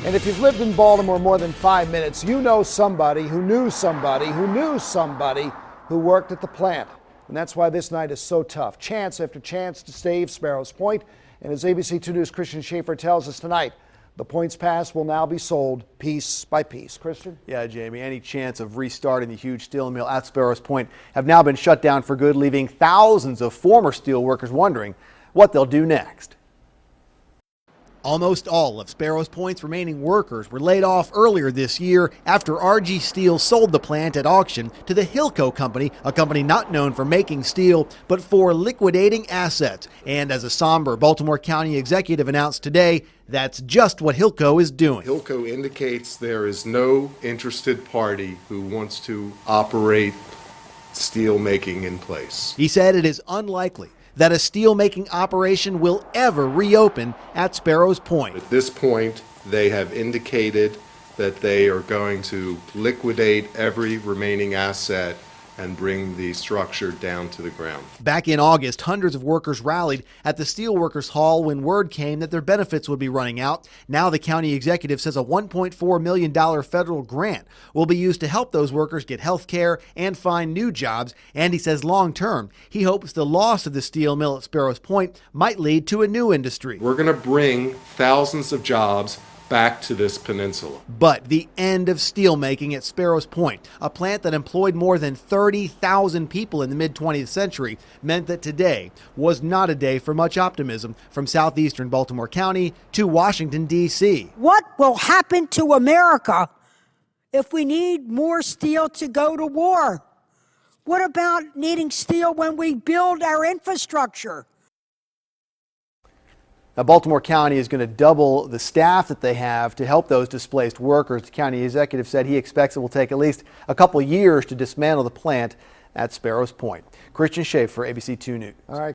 And if you've lived in Baltimore more than 5 minutes, you know somebody who knew somebody who knew somebody who worked at the plant. And that's why this night is so tough. Chance after chance to save Sparrows Point. And as ABC 2 News' Christian Schaefer tells us tonight, the Points Pass will now be sold piece by piece. Christian? Yeah, Jamie, any chance of restarting the huge steel mill at Sparrows Point have now been shut down for good, leaving thousands of former steel workers wondering what they'll do next. Almost all of Sparrows Point's remaining workers were laid off earlier this year after RG Steel sold the plant at auction to the Hilco Company, a company not known for making steel, but for liquidating assets. And as a somber Baltimore County executive announced today, that's just what Hilco is doing. Hilco indicates there is no interested party who wants to operate steel making in place. He said it is unlikely that a steel-making operation will ever reopen at Sparrows Point. At this point, they have indicated that they are going to liquidate every remaining asset and bring the structure down to the ground. Back in August, hundreds of workers rallied at the Steelworkers Hall when word came that their benefits would be running out. Now the county executive says a $1.4 million federal grant will be used to help those workers get health care and find new jobs. And he says long term, he hopes the loss of the steel mill at Sparrows Point might lead to a new industry. We're going to bring thousands of jobs back to this peninsula. But the end of steelmaking at Sparrows Point, a plant that employed more than 30,000 people in the mid-20th century, meant that today was not a day for much optimism from southeastern Baltimore County to Washington, D.C. What will happen to America if we need more steel to go to war? What about needing steel when we build our infrastructure? Now, Baltimore County is going to double the staff that they have to help those displaced workers. The county executive said he expects it will take at least a couple years to dismantle the plant at Sparrows Point. Christian Schaefer, ABC 2 News. All right.